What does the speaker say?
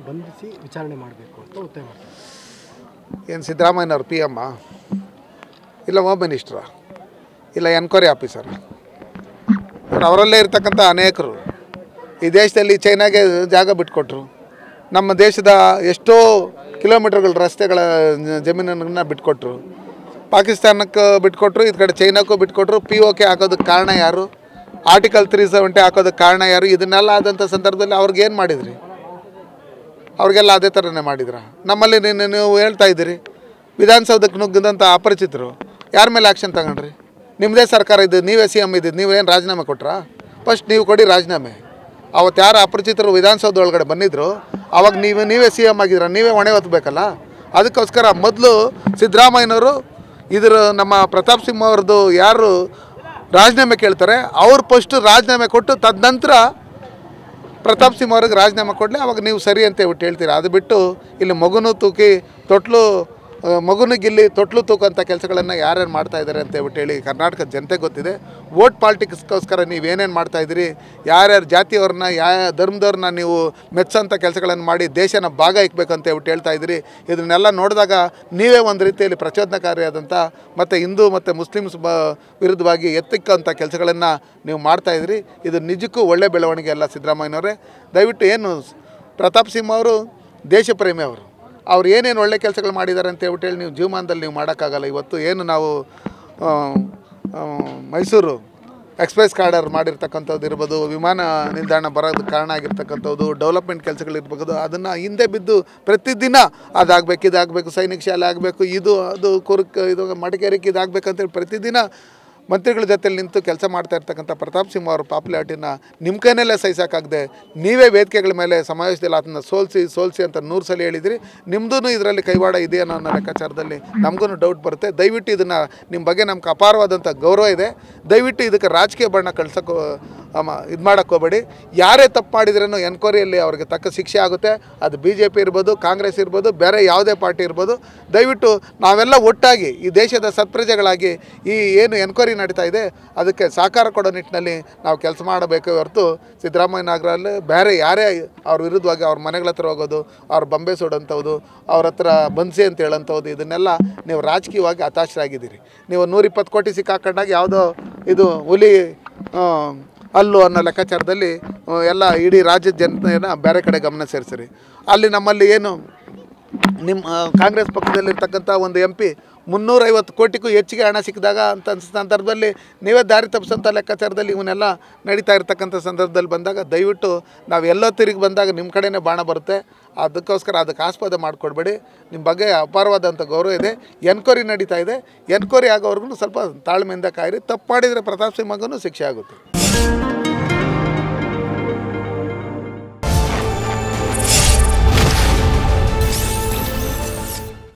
ಬಂಧಿಸಿ ವಿಚಾರಣೆ ಮಾಡಬೇಕು ಅಂತ ಒತ್ತಾಯ ಮಾಡ್ತಾರೆ. ಏನು ಸಿದ್ದರಾಮಯ್ಯನವ್ರು PM ಇಲ್ಲ ಹೋಮ್ ಮಿನಿಸ್ಟ್ರ ಇಲ್ಲ ಎನ್ಕ್ವೈರಿ ಆಫೀಸರ್ ಅವರಲ್ಲೇ ಇರ್ತಕ್ಕಂಥ ಅನೇಕರು ಈ ದೇಶದಲ್ಲಿ ಚೈನಾಗೆ ಜಾಗ ಬಿಟ್ಕೊಟ್ರು. ನಮ್ಮ ದೇಶದ ಎಷ್ಟೋ ಕಿಲೋಮೀಟರ್ಗಳ ರಸ್ತೆಗಳ ಜಮೀನನ್ನು ಬಿಟ್ಕೊಟ್ರು. ಪಾಕಿಸ್ತಾನಕ್ಕೆ ಬಿಟ್ಕೊಟ್ರು, ಈ ಕಡೆ ಚೈನಾಕ್ಕೂ ಬಿಟ್ಕೊಟ್ರು. POK ಹಾಕೋದಕ್ಕೆ ಕಾರಣ ಯಾರು? ಆರ್ಟಿಕಲ್ 370 ಹಾಕೋದಕ್ಕೆ ಕಾರಣ ಯಾರು? ಇದನ್ನೆಲ್ಲ ಆದಂಥ ಸಂದರ್ಭದಲ್ಲಿ ಅವ್ರಿಗೇನು ಮಾಡಿದ್ರಿ? ಅವ್ರಿಗೆಲ್ಲ ಅದೇ ಥರನೇ ಮಾಡಿದ್ರ? ನಮ್ಮಲ್ಲಿ ನೀವು ಹೇಳ್ತಾ ಇದ್ದೀರಿ ವಿಧಾನಸೌಧಕ್ಕೆ ನುಗ್ಗದಂಥ ಅಪರಿಚಿತರು ಯಾರ ಮೇಲೆ ಆ್ಯಕ್ಷನ್ ತಗೊಂಡ್ರಿ? ನಿಮ್ಮದೇ ಸರ್ಕಾರ ಇದ್ದು ನೀವೇ CM ಇದ್ದಿದ್ದು, ನೀವೇನು ರಾಜೀನಾಮೆ ಕೊಟ್ರಾ? ಫಸ್ಟ್ ನೀವು ಕೊಡಿ ರಾಜೀನಾಮೆ. ಅವತ್ತು ಯಾರು ಅಪರಿಚಿತರು ವಿಧಾನಸೌಧ ಒಳಗಡೆ ಬಂದಿದ್ರು ಆವಾಗ ನೀವೇ CM ಆಗಿದ್ರ, ನೀವೇ ಹೊಣೆ ಹೊತ್ತಬೇಕಲ್ಲ. ಅದಕ್ಕೋಸ್ಕರ ಮೊದಲು ಸಿದ್ದರಾಮಯ್ಯನವರು ಇದ್ರ ನಮ್ಮ ಪ್ರತಾಪ್ ಸಿಂಹ ಅವ್ರದ್ದು ಯಾರು ರಾಜೀನಾಮೆ ಕೇಳ್ತಾರೆ ಅವ್ರು ಫಸ್ಟು ರಾಜೀನಾಮೆ ಕೊಟ್ಟು ತದನಂತರ ಪ್ರತಾಪ್ ಸಿಂಹ ಅವ್ರಿಗೆ ರಾಜೀನಾಮೆ ಕೊಡಲಿ, ಅವಾಗ ನೀವು ಸರಿ ಅಂತ ಹೇಳ್ಬಿಟ್ಟು ಹೇಳ್ತೀರಾ. ಅದು ಬಿಟ್ಟು ಇಲ್ಲಿ ಮಗುನೂ ತೂಕಿ ಮಗುನಿಗಿಲ್ಲಿ ತೊಟ್ಲು ತೂಕಂಥ ಕೆಲಸಗಳನ್ನು ಯಾರ್ಯಾರು ಮಾಡ್ತಾಯಿದ್ದಾರೆ ಅಂತ ಹೇಳ್ಬಿಟ್ಟು ಹೇಳಿ ಕರ್ನಾಟಕದ ಜನತೆ ಗೊತ್ತಿದೆ. ವೋಟ್ ಪಾಲಿಟಿಕ್ಸ್ಗೋಸ್ಕರ ನೀವೇನೇನು ಮಾಡ್ತಾಯಿದ್ದೀರಿ, ಯಾರ್ಯಾರು ಜಾತಿಯವ್ರನ್ನ ಧರ್ಮದವ್ರನ್ನ ನೀವು ಮೆಚ್ಚೋಂಥ ಕೆಲಸಗಳನ್ನು ಮಾಡಿ ದೇಶನ ಭಾಗ ಇಕ್ಬೇಕಂತ ಹೇಳ್ಬಿಟ್ಟು ಹೇಳ್ತಾ ಇದ್ದೀರಿ. ಇದನ್ನೆಲ್ಲ ನೋಡಿದಾಗ ನೀವೇ ಒಂದು ರೀತಿಯಲ್ಲಿ ಪ್ರಚೋದನಕಾರಿಯಾದಂಥ ಮತ್ತು ಹಿಂದೂ ಮತ್ತು ಮುಸ್ಲಿಮ್ಸ್ ವಿರುದ್ಧವಾಗಿ ಎತ್ತಿಕ್ಕಂಥ ಕೆಲಸಗಳನ್ನು ನೀವು ಮಾಡ್ತಾಯಿದ್ರಿ. ಇದು ನಿಜಕ್ಕೂ ಒಳ್ಳೆ ಬೆಳವಣಿಗೆ ಅಲ್ಲ ಸಿದ್ದರಾಮಯ್ಯನವರೇ. ದಯವಿಟ್ಟು ಏನು ಪ್ರತಾಪ್ ಸಿಂಹ ಅವರು ದೇಶ ಪ್ರೇಮಿ ಅವ್ರು ಏನೇನು ಒಳ್ಳೆ ಕೆಲಸಗಳು ಮಾಡಿದ್ದಾರೆ ಅಂತ ಹೇಳ್ಬಿಟ್ಟು ನೀವು ಜೀವಮಾನದಲ್ಲಿ ನೀವು ಮಾಡೋಕ್ಕಾಗಲ್ಲ. ಇವತ್ತು ಏನು ನಾವು ಮೈಸೂರು ಎಕ್ಸ್ಪ್ರೆಸ್ ಕಾರಿಡಾರ್ ಮಾಡಿರ್ತಕ್ಕಂಥದ್ದು ಇರ್ಬೋದು, ವಿಮಾನ ನಿಲ್ದಾಣ ಬರೋದಕ್ಕೆ ಕಾರಣ ಆಗಿರ್ತಕ್ಕಂಥದ್ದು, ಡೆವಲಪ್ಮೆಂಟ್ ಕೆಲಸಗಳಿರ್ಬೋದು, ಅದನ್ನು ಹಿಂದೆ ಬಿದ್ದು ಪ್ರತಿದಿನ ಅದಾಗಬೇಕು ಇದಾಗಬೇಕು, ಸೈನಿಕ ಶಾಲೆ ಆಗಬೇಕು, ಇದು ಅದು ಇದು ಮಡಿಕೇರಿಕೆ ಇದಾಗಬೇಕಂತೇಳಿ ಪ್ರತಿದಿನ ಮಂತ್ರಿಗಳ ಜೊತೆಲಿ ನಿಂತು ಕೆಲಸ ಮಾಡ್ತಾ ಇರ್ತಕ್ಕಂಥ ಪ್ರತಾಪ್ ಸಿಂಹ ಅವ್ರ ಪಾಪ್ಯುಲಾರಿಟಿನ ನಿಮ್ಮ ಕೈನಲ್ಲೇ ಸಹಿಸೋಕ್ಕಾಗದೆ ನೀವೇ ವೇದಿಕೆಗಳ ಮೇಲೆ ಸಮಾವೇಶದಲ್ಲಿ ಅದನ್ನು ಸೋಲಿಸಿ ಅಂತ 100 ಸಲ ಹೇಳಿದಿರಿ. ನಿಮ್ಮದೂ ಇದರಲ್ಲಿ ಕೈವಾಡ ಇದೆ ಅನ್ನೋ ಲೆಕ್ಕಾಚಾರದಲ್ಲಿ ನಮಗೂ ಡೌಟ್ ಬರುತ್ತೆ. ದಯವಿಟ್ಟು ಇದನ್ನು ನಿಮ್ಮ ಬಗ್ಗೆ ನಮ್ಗೆ ಅಪಾರವಾದಂಥ ಗೌರವ ಇದೆ. ದಯವಿಟ್ಟು ಇದಕ್ಕೆ ರಾಜಕೀಯ ಬಣ್ಣ ಕಳ್ಸೋಕ್ಕೆ ಇದು ಮಾಡೋಕ್ಕೆ ಹೋಗಬೇಡಿ. ಯಾರೇ ತಪ್ಪು ಮಾಡಿದ್ರೂ ಎನ್ಕ್ವೈರಿಯಲ್ಲಿ ಅವ್ರಿಗೆ ತಕ್ಕ ಶಿಕ್ಷೆ ಆಗುತ್ತೆ. ಅದು BJP ಇರ್ಬೋದು, ಕಾಂಗ್ರೆಸ್ ಇರ್ಬೋದು, ಬೇರೆ ಯಾವುದೇ ಪಾರ್ಟಿ ಇರ್ಬೋದು. ದಯವಿಟ್ಟು ನಾವೆಲ್ಲ ಒಟ್ಟಾಗಿ ಈ ದೇಶದ ಸತ್ಪ್ರಜೆಗಳಾಗಿ ಈ ಏನು ಎನ್ಕ್ವೈರಿ ನಡೀತಾ ಇದೆ ಅದಕ್ಕೆ ಸಹಕಾರ ಕೊಡೋ ನಿಟ್ಟಿನಲ್ಲಿ ನಾವು ಕೆಲಸ ಮಾಡಬೇಕು ಹೊರತು ಸಿದ್ದರಾಮಯ್ಯನಗರಲ್ಲಿ ಬೇರೆ ಯಾರೇ ಅವ್ರ ವಿರುದ್ಧವಾಗಿ ಅವ್ರ ಮನೆಗಳ ಹತ್ರ ಹೋಗೋದು, ಅವ್ರ ಬೊಂಬೆ ಸುಡೋಂಥದ್ದು, ಅವ್ರ ಹತ್ರ ಬಂದಿಸಿ ಅಂತ ಹೇಳೋಂಥದ್ದು, ಇದನ್ನೆಲ್ಲ ನೀವು ರಾಜಕೀಯವಾಗಿ ಹತಾಶರಾಗಿದ್ದೀರಿ. ನೀವು 120 ಕೋಟಿ ಸಿಕ್ಕಾಕೊಂಡಾಗ ಯಾವುದೋ ಇದು ಹುಲಿ ಅಲ್ಲು ಅನ್ನೋ ಲೆಕ್ಕಾಚಾರದಲ್ಲಿ ಎಲ್ಲ ಇಡೀ ರಾಜ್ಯದ ಜನತೆಯನ್ನು ಬೇರೆ ಕಡೆ ಗಮನ ಸೇರಿಸಿರಿ. ಅಲ್ಲಿ ನಮ್ಮಲ್ಲಿ ಏನು ನಿಮ್ಮ ಕಾಂಗ್ರೆಸ್ ಪಕ್ಷದಲ್ಲಿರ್ತಕ್ಕಂಥ ಒಂದು MP 350 ಕೋಟಿಗೂ ಹೆಚ್ಚಿಗೆ ಹಣ ಸಿಕ್ಕಿದಾಗ ಅಂತ ಸಂದರ್ಭದಲ್ಲಿ ನೀವೇ ದಾರಿ ತಪ್ಪಿಸೋಂಥ ಲೆಕ್ಕಾಚಾರದಲ್ಲಿ ಇವನ್ನೆಲ್ಲ ನಡೀತಾ ಇರ್ತಕ್ಕಂಥ ಸಂದರ್ಭದಲ್ಲಿ ಬಂದಾಗ ದಯವಿಟ್ಟು ನಾವೆಲ್ಲೋ ತಿರುಗಿ ಬಂದಾಗ ನಿಮ್ಮ ಕಡೆನೇ ಬಾಣ ಬರುತ್ತೆ. ಅದಕ್ಕೋಸ್ಕರ ಅದಕ್ಕೆ ಆಸ್ಪದ ಮಾಡಿಕೊಡ್ಬೇಡಿ. ನಿಮ್ಮ ಬಗ್ಗೆ ಅಪಾರವಾದಂಥ ಗೌರವ ಇದೆ. ಎನ್ಕ್ವೈರಿ ನಡೀತಾ ಇದೆ. ಎನ್ಕ್ವೈರಿ ಆಗೋವರೆಗೂ ಸ್ವಲ್ಪ ತಾಳ್ಮೆಯಿಂದ ಕಾಯಿರಿ. ತಪ್ಪು ಮಾಡಿದರೆ ಪ್ರತಾಪ್ ಸಿಂಹಗೂ ಶಿಕ್ಷೆ ಆಗುತ್ತೆ.